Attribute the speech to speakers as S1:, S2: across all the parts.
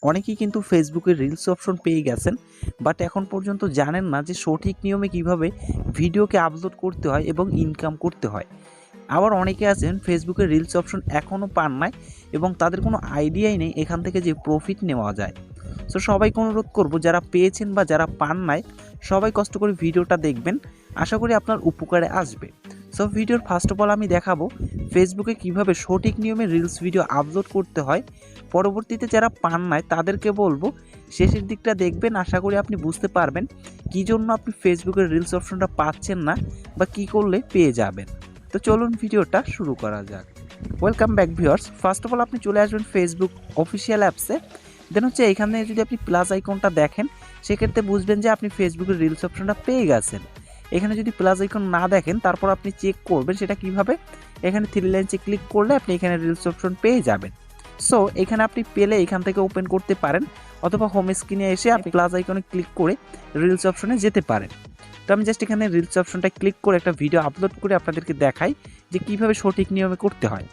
S1: অনেকেই কিন্তু ফেসবুকে রিলস অপশন পেয়ে গেছেন, বাট এখন পর্যন্ত জানেন না যে সঠিক নিয়মে কিভাবে ভিডিওকে আপলোড করতে হয় এবং ইনকাম করতে হয়। আবার অনেকে আছেন ফেসবুকে রিলস অপশন এখনও পান নাই এবং তাদের কোনো আইডিয়াই নেই এখান থেকে যে প্রফিট নেওয়া যায়। সো সবাইকে অনুরোধ করব, যারা পেয়েছেন বা যারা পান নাই সবাই কষ্ট করে ভিডিওটা দেখবেন, আশা করি আপনার উপকারে আসবে। সো ভিডিওর ফার্স্ট অফ অল আমি দেখাবো ফেসবুকে কিভাবে সঠিক নিয়মে রিলস ভিডিও আপলোড করতে হয়। পরবর্তীতে যারা পান নাই তাদেরকে বলবো শেষের দিকটা দেখবেন, আশা করি আপনি বুঝতে পারবেন কী জন্য আপনি ফেসবুকের রিলস অপশনটা পাচ্ছেন না বা কী করলে পেয়ে যাবেন। তো চলুন ভিডিওটা শুরু করা যাক। Welcome back viewers. First of all আপনি চলে আসবেন ফেসবুক অফিসিয়াল অ্যাপসে। দেন হচ্ছে এখানে যদি আপনি প্লাস আইকনটা দেখেন সেক্ষেত্রে বুঝবেন যে আপনি ফেসবুকের রিলস অপশনটা পেয়ে গেছেন। এখানে যদি প্লাস আইকন না দেখেন তারপর আপনি চেক করবেন সেটা কিভাবে, এখানে থ্রি লাইনসে ক্লিক করলে আপনি এখানে রিলস অপশন পেয়ে যাবেন। সো এখানে আপনি পেলে এখান থেকে ওপেন করতে পারেন, অথবা হোম স্ক্রিনে এসে আপনি প্লাস আইকনে ক্লিক করে রিলস অপশনে যেতে পারেন। তো আমি জাস্ট এখানে রিলস অপশনটা ক্লিক করে একটা ভিডিও আপলোড করে আপনাদেরকে দেখাই যে কীভাবে সঠিক নিয়মে করতে হয়।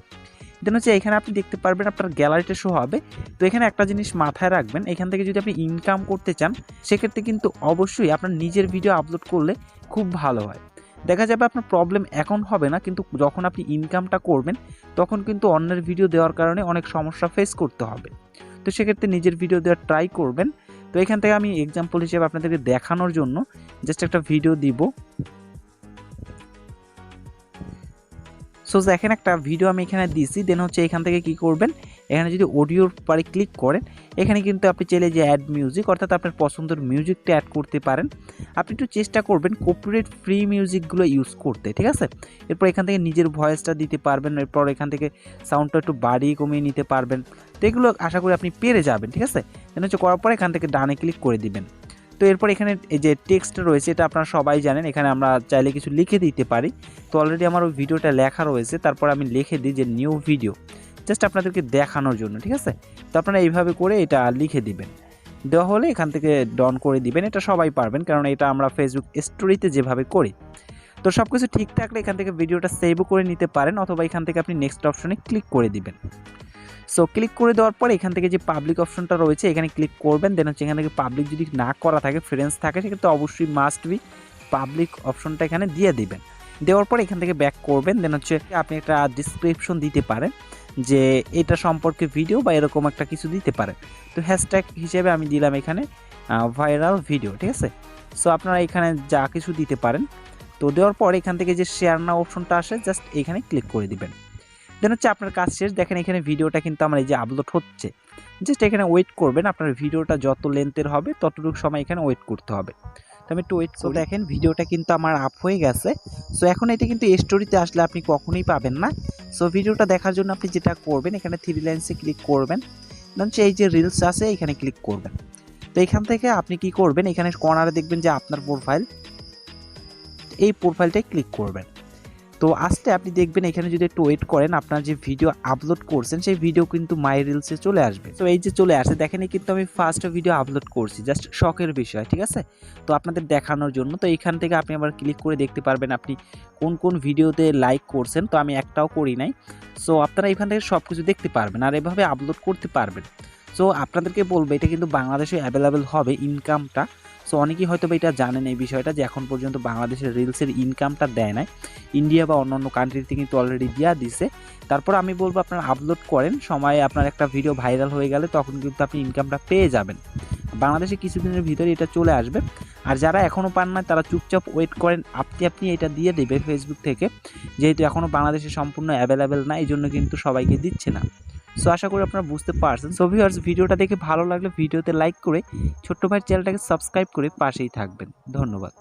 S1: দেন হচ্ছে এখানে আপনি দেখতে পারবেন আপনার গ্যালারিতে শো হবে। তো এখানে একটা জিনিস মাথায় রাখবেন, এখান থেকে যদি আপনি ইনকাম করতে চান সেক্ষেত্রে কিন্তু অবশ্যই আপনার নিজের ভিডিও আপলোড করলে খুব ভালো হয়। দেখা যাবে আপনার প্রবলেম এখন হবে না, কিন্তু যখন আপনি ইনকামটা করবেন তখন কিন্তু অন্যের ভিডিও দেওয়ার কারণে অনেক সমস্যা ফেস করতে হবে। তো সেক্ষেত্রে নিজের ভিডিও দেওয়ার ট্রাই করবেন। তো এখান থেকে আমি এক্সাম্পল হিসেবে আপনাদেরকে দেখানোর জন্য জাস্ট একটা ভিডিও দিব। সো দেখেন একটা ভিডিও আমি এখানে দিয়েছি। দেন হচ্ছে এখান থেকে কি করবেন, এখানে যদি অডিওর পারে ক্লিক করেন এখানে কিন্তু আপনি চাইলে যে অ্যাড মিউজিক অর্থাৎ আপনার পছন্দের মিউজিকটা অ্যাড করতে পারেন। আপনি একটু চেষ্টা করবেন কপিরাইট ফ্রি মিউজিকগুলো ইউজ করতে, ঠিক আছে। এরপর এখান থেকে নিজের ভয়েসটা দিতে পারবেন, এরপর এখান থেকে সাউন্ডটা একটু বাড়িয়ে কমিয়ে নিতে পারবেন। তো এগুলো আশা করি আপনি পেরে যাবেন, ঠিক আছে। দেন হচ্ছে করার পর এখান থেকে ডানে ক্লিক করে দিবেন। তো এরপর এখানে এই যে টেক্সট রয়েছে এটা আপনারা সবাই জানেন, এখানে আমরা চাইলে কিছু লিখে দিতে পারি। তো অলরেডি আমার ওই ভিডিওটা লেখা রয়েছে, তারপর আমি লিখে দিই যে নিউ ভিডিও, জাস্ট আপনাদেরকে দেখানোর জন্য, ঠিক আছে। তো আপনারা এইভাবে করে এটা লিখে দিবেন, দেওয়া হলে এখান থেকে ডন করে দিবেন। এটা সবাই পারবেন কারণ এটা আমরা ফেসবুক স্টোরিতে যেভাবে করি। তো সব কিছু ঠিক থাকলে এখান থেকে ভিডিওটা সেভও করে নিতে পারেন, অথবা এখান থেকে আপনি নেক্সট অপশনে ক্লিক করে দিবেন। সো ক্লিক করে দেওয়ার পর এখান থেকে যে পাবলিক অপশনটা রয়েছে এখানে ক্লিক করবেন। দেন হচ্ছে এখান থেকে পাবলিক যদি না করা থাকে, ফ্রেন্ডস থাকে, সেক্ষেত্রে অবশ্যই মাস্ট বি পাবলিক অপশনটা এখানে দিয়ে দিবেন। দেওয়ার পর এখান থেকে ব্যাক করবেন। দেন হচ্ছে আপনি একটা ডিসক্রিপশন দিতে পারেন যে এটা সম্পর্কে ভিডিও বা এরকম একটা কিছু দিতে পারেন। তো হ্যাশট্যাগ হিসেবে আমি দিলাম এখানে ভাইরাল ভিডিও, ঠিক আছে। সো আপনারা এখানে যা কিছু দিতে পারেন। তো দেওয়ার পর এখান থেকে যে শেয়ার নাও অপশনটা আসে জাস্ট এখানে ক্লিক করে দিবেন। দেন হচ্ছে আপনার কাজ শেষ। দেখেন এখানে ভিডিওটা কিন্তু আমার এই যে আপলোড হচ্ছে, জাস্ট এখানে ওয়েট করবেন। আপনার ভিডিওটা যত লেন্থের হবে ততটুকু সময় এখানে ওয়েট করতে হবে। তো আমি একটু ওয়েট করি। দেখেন ভিডিওটা কিন্তু আমার আপ হয়ে গেছে। সো এখন এটা কিন্তু স্টোরিতে আসলে আপনি কখনোই পাবেন না। সো ভিডিওটা দেখার জন্য আপনি যেটা করবেন এখানে থ্রি লাইনসে ক্লিক করবেন, দেন হচ্ছে এই যে রিলস আছে এখানে ক্লিক করবেন। তো এখান থেকে আপনি কি করবেন, এখানে কর্নারে দেখবেন যে আপনার প্রোফাইল, এই প্রোফাইলটাই ক্লিক করবেন। তো আসতে আপনি দেখবেন এখানে যদি একটু ওয়েট করেন আপনার যে ভিডিও আপলোড করছেন সেই ভিডিও কিন্তু মাই রিলসে চলে আসবে। তো এই যে চলে আসে, দেখেন কিন্তু আমি ফার্স্ট ভিডিও আপলোড করছি, জাস্ট শখের বিষয়, ঠিক আছে। তো আপনাদের দেখানোর জন্য। তো এখান থেকে আপনি আবার ক্লিক করে দেখতে পারবেন আপনি কোন কোন ভিডিওতে লাইক করছেন। তো আমি একটাও করি নাই। সো আপনারা এখান থেকে সব কিছু দেখতে পারবেন আর এভাবে আপলোড করতে পারবেন। সো আপনাদেরকে বলবো এটা কিন্তু বাংলাদেশে অ্যাভেলেবেল হবে ইনকামটা। সো অনেকেই হয়তো এটা জানেন এই বিষয়টা যে এখন পর্যন্ত বাংলাদেশের রিলসের ইনকামটা দেয় না, ইন্ডিয়া বা অন্যান্য কান্ট্রিতে কিন্তু অলরেডি দেওয়া দিছে। তারপর আমি বলবো আপনারা আপলোড করেন, সময়ে আপনার একটা ভিডিও ভাইরাল হয়ে গেলে তখন কিন্তু আপনি ইনকামটা পেয়ে যাবেন। বাংলাদেশে কিছুদিনের ভিতরে এটা চলে আসবে। আর যারা এখনও পান না তারা চুপচাপ ওয়েট করেন, আপনি এটা দিয়ে দেবে ফেসবুক থেকে, যেহেতু এখনও বাংলাদেশে সম্পূর্ণ অ্যাভেলেবেল না, এই জন্য কিন্তু সবাইকে দিচ্ছে না। সো আশা করি আপনারা বুঝতে পারছেন। সো ভিউয়ার্স ভিডিওটা দেখে ভালো লাগলে ভিডিওতে লাইক করে ছোট্ট ভাইয়ের চ্যানেলটাকে সাবস্ক্রাইব করে পাশেই থাকবেন। ধন্যবাদ।